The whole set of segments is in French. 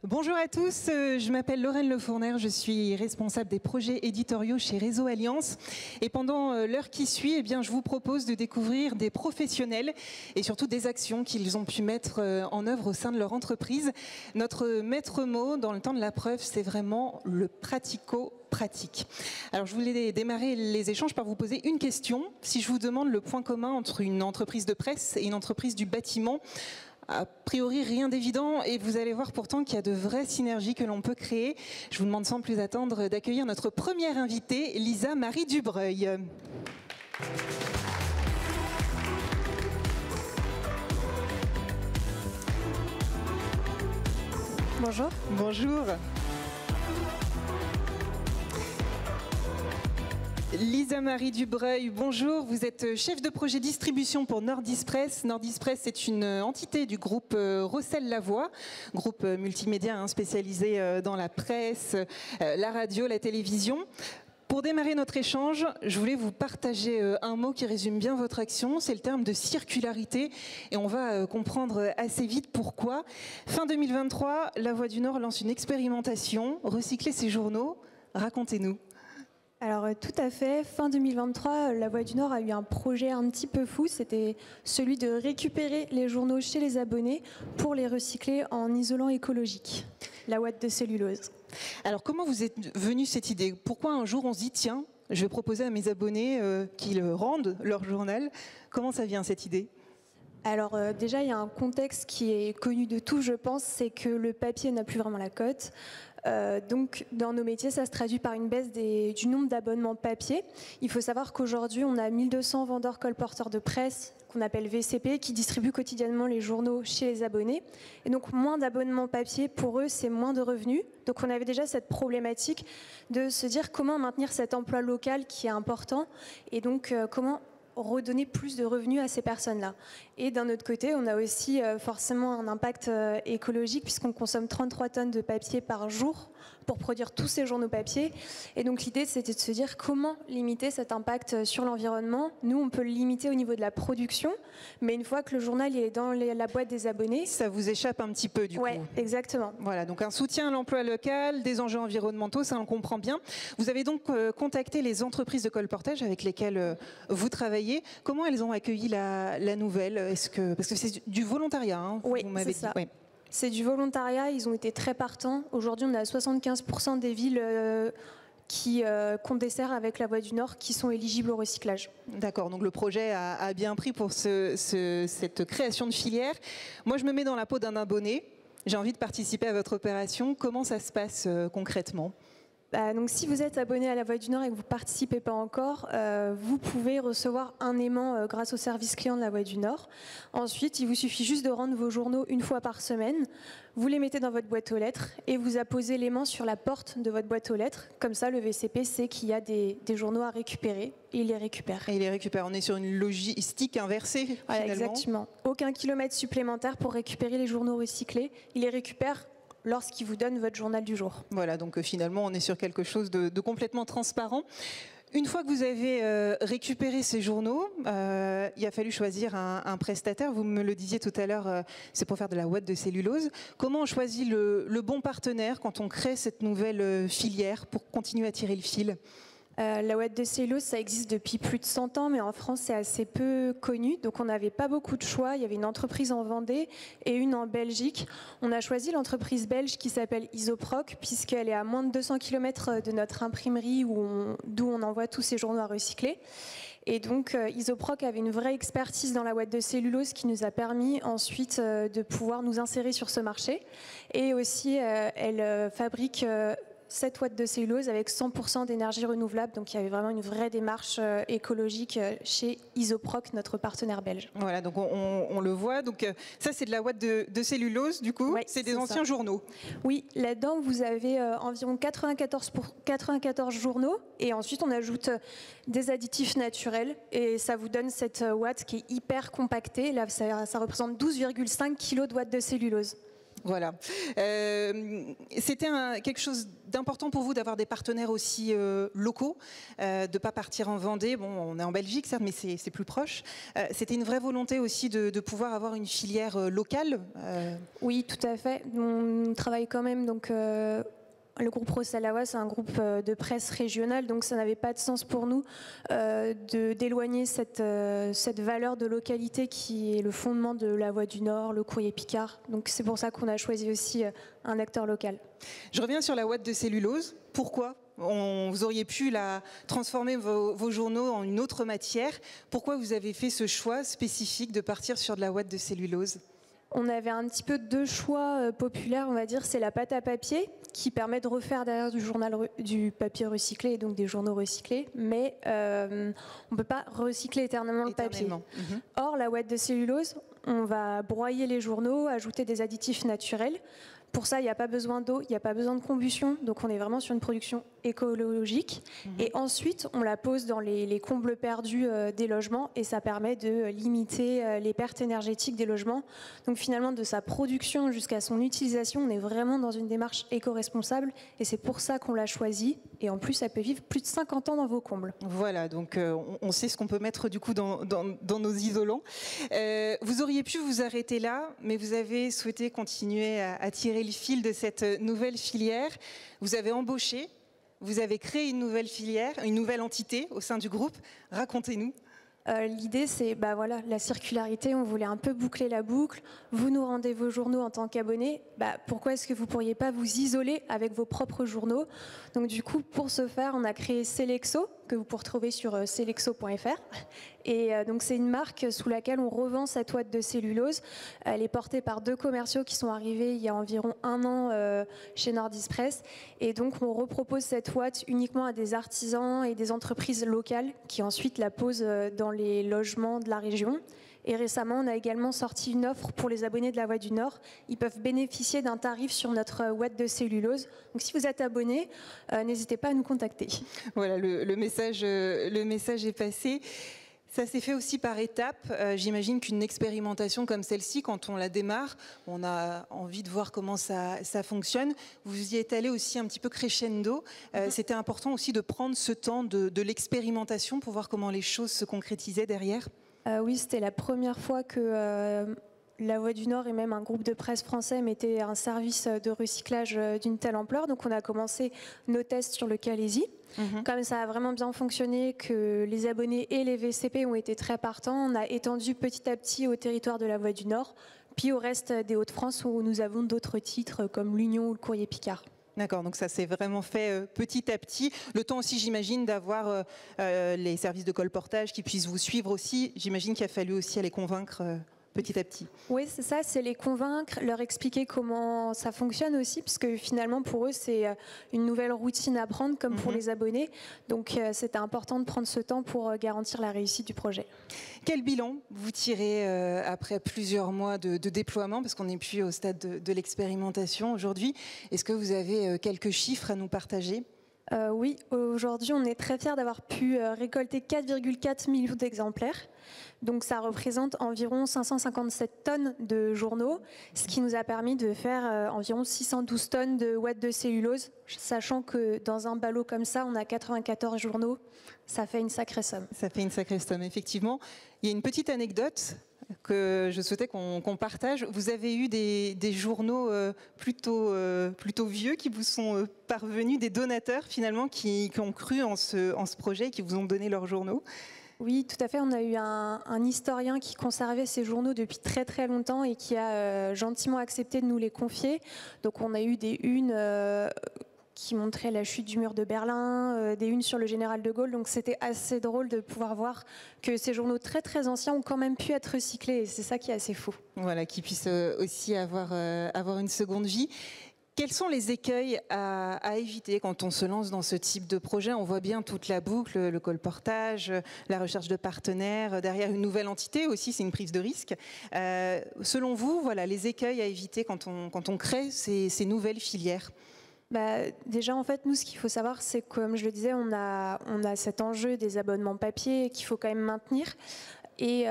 Bonjour à tous, je m'appelle Lorraine Lefourner, je suis responsable des projets éditoriaux chez Réseau Alliance. Et pendant l'heure qui suit, eh bien, je vous propose de découvrir des professionnels et surtout des actions qu'ils ont pu mettre en œuvre au sein de leur entreprise. Notre maître mot dans le temps de la preuve, c'est vraiment le pratico-pratique. Alors je voulais démarrer les échanges par vous poser une question. Si je vous demande le point commun entre une entreprise de presse et une entreprise du bâtiment, a priori, rien d'évident, et vous allez voir pourtant qu'il y a de vraies synergies que l'on peut créer. Je vous demande sans plus attendre d'accueillir notre première invitée, Lisa Marie Dubreuil. Bonjour. Bonjour. Lisa Marie Dubreuil, bonjour. Vous êtes chef de projet distribution pour Nordispress. Nordispress est une entité du groupe Rossel-Lavoie, groupe multimédia spécialisé dans la presse, la radio, la télévision. Pour démarrer notre échange, je voulais vous partager un mot qui résume bien votre action, c'est le terme de circularité, et on va comprendre assez vite pourquoi. Fin 2023, La Voix du Nord lance une expérimentation, recycler ses journaux. Racontez-nous. Alors tout à fait, fin 2023, La Voix du Nord a eu un projet un petit peu fou, c'était celui de récupérer les journaux chez les abonnés pour les recycler en isolant écologique, la ouate de cellulose. Alors comment vous êtes venue cette idée? Pourquoi un jour on se dit tiens, je vais proposer à mes abonnés qu'ils rendent leur journal? Comment ça vient cette idée? Alors déjà, il y a un contexte qui est connu de tous, je pense, c'est que le papier n'a plus vraiment la cote. Donc dans nos métiers, ça se traduit par une baisse du nombre d'abonnements papier. Il faut savoir qu'aujourd'hui, on a 1200 vendeurs colporteurs de presse, qu'on appelle VCP, qui distribuent quotidiennement les journaux chez les abonnés. Et donc moins d'abonnements papier, pour eux, c'est moins de revenus. Donc on avait déjà cette problématique de se dire comment maintenir cet emploi local qui est important, et donc comment redonner plus de revenus à ces personnes-là. Et d'un autre côté, on a aussi forcément un impact écologique puisqu'on consomme 33 tonnes de papier par jour pour produire tous ces journaux papier. Et donc l'idée, c'était de se dire comment limiter cet impact sur l'environnement. Nous, on peut le limiter au niveau de la production, mais une fois que le journal est dans la boîte des abonnés... Ça vous échappe un petit peu du coup. Oui, exactement. Voilà, donc un soutien à l'emploi local, des enjeux environnementaux, ça on comprend bien. Vous avez donc contacté les entreprises de colportage avec lesquelles vous travaillez. Comment elles ont accueilli la nouvelle? Parce que c'est du volontariat, hein, oui, vous m'avez dit. Ça. Oui. C'est du volontariat, ils ont été très partants. Aujourd'hui, on a 75% des villes qu'on dessert avec La Voix du Nord qui sont éligibles au recyclage. D'accord, donc le projet a bien pris pour cette création de filière. Moi, je me mets dans la peau d'un abonné. J'ai envie de participer à votre opération. Comment ça se passe concrètement ? Donc, si vous êtes abonné à La Voix du Nord et que vous ne participez pas encore, vous pouvez recevoir un aimant grâce au service client de La Voix du Nord. Ensuite, il vous suffit juste de rendre vos journaux une fois par semaine. Vous les mettez dans votre boîte aux lettres et vous apposez l'aimant sur la porte de votre boîte aux lettres. Comme ça, le VCP sait qu'il y a des journaux à récupérer et il les récupère. Et il les récupère. On est sur une logistique inversée, voilà, finalement. Exactement. Aucun kilomètre supplémentaire pour récupérer les journaux recyclés. Il les récupère lorsqu'il vous donne votre journal du jour. Voilà, donc finalement, on est sur quelque chose de complètement transparent. Une fois que vous avez récupéré ces journaux, il a fallu choisir un prestataire. Vous me le disiez tout à l'heure, c'est pour faire de la ouate de cellulose. Comment on choisit le bon partenaire quand on crée cette nouvelle filière pour continuer à tirer le fil ? La ouate de cellulose, ça existe depuis plus de 100 ans, mais en France, c'est assez peu connu. Donc, on n'avait pas beaucoup de choix. Il y avait une entreprise en Vendée et une en Belgique. On a choisi l'entreprise belge qui s'appelle Isoproc, puisqu'elle est à moins de 200 km de notre imprimerie d'où on envoie tous ces journaux à recycler. Et donc, Isoproc avait une vraie expertise dans la ouate de cellulose qui nous a permis ensuite de pouvoir nous insérer sur ce marché. Et aussi, elle fabrique... cette ouate de cellulose avec 100% d'énergie renouvelable. Donc il y avait vraiment une vraie démarche écologique chez Isoproc, notre partenaire belge. Voilà, donc on le voit. Donc ça, c'est de la ouate de cellulose, du coup. Ouais, c'est des anciens journaux. Oui, là-dedans, vous avez environ 94 journaux. Et ensuite, on ajoute des additifs naturels. Et ça vous donne cette ouate qui est hyper compactée. Là, ça représente 12,5 kg de ouate de cellulose. Voilà. C'était quelque chose d'important pour vous d'avoir des partenaires aussi locaux, de ne pas partir en Vendée. Bon, on est en Belgique, certes, mais c'est plus proche. C'était une vraie volonté aussi de pouvoir avoir une filière locale. Oui, tout à fait. On travaille quand même donc. Le groupe Rosalawa, c'est un groupe de presse régional, donc ça n'avait pas de sens pour nous d'éloigner cette valeur de localité qui est le fondement de La Voix du Nord, le Courrier Picard. Donc c'est pour ça qu'on a choisi aussi un acteur local. Je reviens sur la ouate de cellulose. Pourquoi vous auriez pu transformer vos journaux en une autre matière. Pourquoi vous avez fait ce choix spécifique de partir sur de la ouate de cellulose ? On avait un petit peu deux choix populaires, on va dire. C'est la pâte à papier qui permet de refaire derrière du papier recyclé et donc des journaux recyclés, mais on ne peut pas recycler éternellement le papier. Or, la ouate de cellulose, on va broyer les journaux, ajouter des additifs naturels. Pour ça, il n'y a pas besoin d'eau, il n'y a pas besoin de combustion, donc on est vraiment sur une production écologique. Et ensuite, on la pose dans les combles perdus des logements et ça permet de limiter les pertes énergétiques des logements. Donc finalement, de sa production jusqu'à son utilisation, on est vraiment dans une démarche éco-responsable et c'est pour ça qu'on l'a choisi. Et en plus, ça peut vivre plus de 50 ans dans vos combles. Voilà, donc on sait ce qu'on peut mettre du coup dans nos isolants. Vous auriez pu vous arrêter là, mais vous avez souhaité continuer à tirer le fil de cette nouvelle filière. Vous avez embauché, vous avez créé une nouvelle filière, une nouvelle entité au sein du groupe. Racontez-nous. L'idée, c'est voilà, la circularité. On voulait un peu boucler la boucle. Vous nous rendez vos journaux en tant qu'abonnés. Pourquoi est-ce que vous ne pourriez pas vous isoler avec vos propres journaux? Donc du coup, pour ce faire, on a créé Selexo, que vous pouvez retrouver sur selexo.fr. Et donc c'est une marque sous laquelle on revend cette ouate de cellulose. Elle est portée par deux commerciaux qui sont arrivés il y a environ un an chez Nordis Press. Et donc on repropose cette ouate uniquement à des artisans et des entreprises locales qui ensuite la posent dans les logements de la région. Et récemment, on a également sorti une offre pour les abonnés de La Voix du Nord. Ils peuvent bénéficier d'un tarif sur notre ouate de cellulose. Donc si vous êtes abonné, n'hésitez pas à nous contacter. Voilà, le message est passé. Ça s'est fait aussi par étapes. J'imagine qu'une expérimentation comme celle-ci, quand on la démarre, on a envie de voir comment ça fonctionne. Vous y êtes allé aussi un petit peu crescendo. C'était important aussi de prendre ce temps de l'expérimentation pour voir comment les choses se concrétisaient derrière. Oui, c'était la première fois que La Voix du Nord et même un groupe de presse français mettaient un service de recyclage d'une telle ampleur. Donc on a commencé nos tests sur le Calaisis. Comme ça a vraiment bien fonctionné, que les abonnés et les VCP ont été très partants, on a étendu petit à petit au territoire de La Voix du Nord, puis au reste des Hauts-de-France où nous avons d'autres titres comme l'Union ou le Courrier Picard. D'accord, donc ça s'est vraiment fait petit à petit. Le temps aussi, j'imagine, d'avoir les services de colportage qui puissent vous suivre aussi. J'imagine qu'il a fallu aussi les convaincre petit à petit. Oui, c'est ça, c'est les convaincre, leur expliquer comment ça fonctionne aussi, parce que finalement, pour eux, c'est une nouvelle routine à prendre, comme pour les abonnés. Donc, c'était important de prendre ce temps pour garantir la réussite du projet. Quel bilan vous tirez après plusieurs mois de déploiement, parce qu'on n'est plus au stade de l'expérimentation aujourd'hui? Est-ce que vous avez quelques chiffres à nous partager? Oui, aujourd'hui, on est très fiers d'avoir pu récolter 4,4 millions d'exemplaires. Donc ça représente environ 557 tonnes de journaux, ce qui nous a permis de faire environ 612 tonnes de ouate de cellulose, sachant que dans un ballot comme ça, on a 94 journaux. Ça fait une sacrée somme. Ça fait une sacrée somme, effectivement. Il y a une petite anecdote que je souhaitais qu'on partage. Vous avez eu des journaux plutôt vieux qui vous sont parvenus, des donateurs finalement qui ont cru en ce projet, qui vous ont donné leurs journaux. Oui, tout à fait. On a eu un historien qui conservait ces journaux depuis très très longtemps et qui a gentiment accepté de nous les confier. Donc on a eu des unes qui montraient la chute du mur de Berlin, des unes sur le général de Gaulle. Donc c'était assez drôle de pouvoir voir que ces journaux très très anciens ont quand même pu être recyclés. Et c'est ça qui est assez fou. Voilà, qu'ils puissent aussi avoir une seconde vie. Quels sont les écueils à éviter quand on se lance dans ce type de projet? On voit bien toute la boucle, le colportage, la recherche de partenaires, derrière une nouvelle entité aussi, c'est une prise de risque. Selon vous, voilà, les écueils à éviter quand on crée ces nouvelles filières? Déjà, en fait, nous, ce qu'il faut savoir, c'est que, comme je le disais, on a cet enjeu des abonnements papier qu'il faut quand même maintenir. Et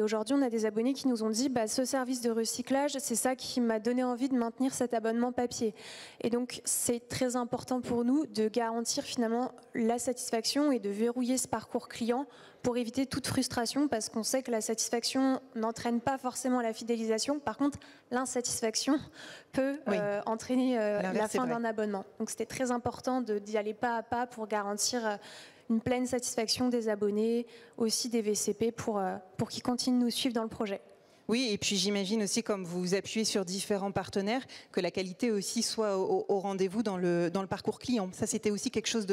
aujourd'hui, on a des abonnés qui nous ont dit ce service de recyclage, c'est ça qui m'a donné envie de maintenir cet abonnement papier. Et donc, c'est très important pour nous de garantir finalement la satisfaction et de verrouiller ce parcours client pour éviter toute frustration, parce qu'on sait que la satisfaction n'entraîne pas forcément la fidélisation. Par contre, l'insatisfaction peut entraîner la fin d'un abonnement. Donc, c'était très important d'y aller pas à pas pour garantir une pleine satisfaction des abonnés, aussi des VCP pour qu'ils continuent de nous suivre dans le projet. Oui, et puis j'imagine aussi, comme vous vous appuyez sur différents partenaires, que la qualité aussi soit au rendez-vous dans le parcours client. Ça, c'était aussi quelque chose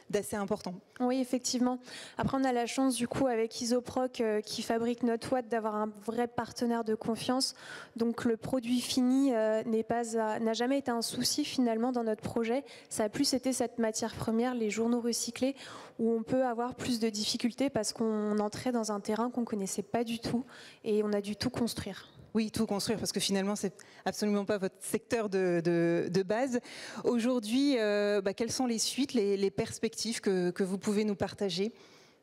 d'assez important. Oui, effectivement. Après, on a la chance, du coup, avec Isoproc, qui fabrique notre ouate, d'avoir un vrai partenaire de confiance. Donc, le produit fini n'a jamais été un souci, finalement, dans notre projet. Ça a plus été cette matière première, les journaux recyclés, où on peut avoir plus de difficultés parce qu'on entrait dans un terrain qu'on ne connaissait pas du tout et on a dû tout construire. Oui, tout construire, parce que finalement, c'est absolument pas votre secteur de base. Aujourd'hui, quelles sont les suites, les perspectives que vous pouvez nous partager ?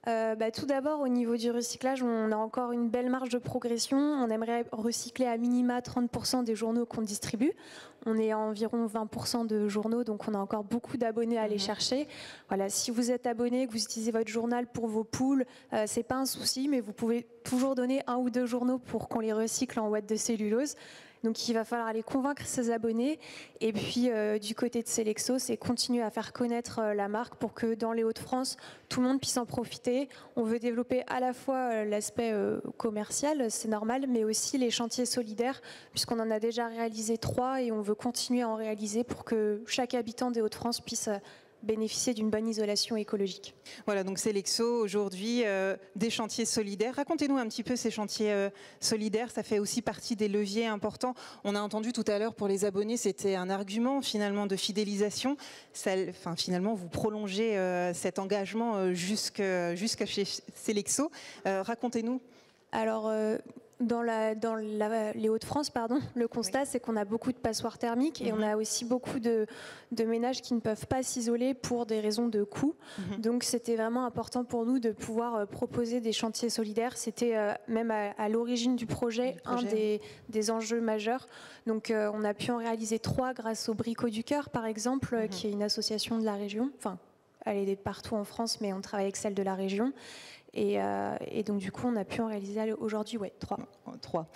Tout d'abord, au niveau du recyclage, on a encore une belle marge de progression. On aimerait recycler à minima 30% des journaux qu'on distribue. On est à environ 20% de journaux, donc on a encore beaucoup d'abonnés à aller chercher. Voilà, si vous êtes abonné, que vous utilisez votre journal pour vos poules, c'est pas un souci, mais vous pouvez toujours donner 1 ou 2 journaux pour qu'on les recycle en ouate de cellulose. Donc il va falloir aller convaincre ses abonnés. Et puis du côté de Selexo, c'est continuer à faire connaître la marque pour que dans les Hauts-de-France, tout le monde puisse en profiter. On veut développer à la fois l'aspect commercial, c'est normal, mais aussi les chantiers solidaires, puisqu'on en a déjà réalisé 3 et on veut continuer à en réaliser pour que chaque habitant des Hauts-de-France puisse bénéficier d'une bonne isolation écologique. Voilà, donc Selexo, aujourd'hui, des chantiers solidaires. Racontez-nous un petit peu ces chantiers solidaires, ça fait aussi partie des leviers importants. On a entendu tout à l'heure pour les abonnés, c'était un argument finalement de fidélisation. Finalement, vous prolongez cet engagement jusqu'à chez Selexo. Racontez-nous. Alors, dans les Hauts-de-France, le constat, c'est qu'on a beaucoup de passoires thermiques et on a aussi beaucoup de ménages qui ne peuvent pas s'isoler pour des raisons de coût. Donc, c'était vraiment important pour nous de pouvoir proposer des chantiers solidaires. C'était même à l'origine du projet un des enjeux majeurs. Donc, on a pu en réaliser 3 grâce au Bricot du Cœur, par exemple, qui est une association de la région. Enfin, elle est partout en France, mais on travaille avec celle de la région. Et donc, du coup, on a pu en réaliser aujourd'hui 3.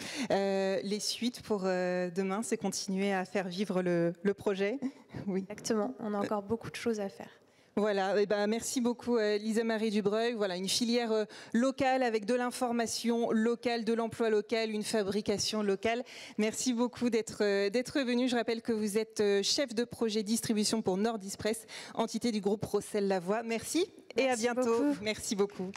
Les suites pour demain, c'est continuer à faire vivre le projet. Oui. Exactement, on a encore beaucoup de choses à faire. Voilà, merci beaucoup Lisa-Marie Dubreuil. Voilà, une filière locale avec de l'information locale, de l'emploi local, une fabrication locale. Merci beaucoup d'être venu. Je rappelle que vous êtes chef de projet distribution pour Nordispress, entité du groupe Rossel Lavoie. Merci et à bientôt. Beaucoup. Merci beaucoup.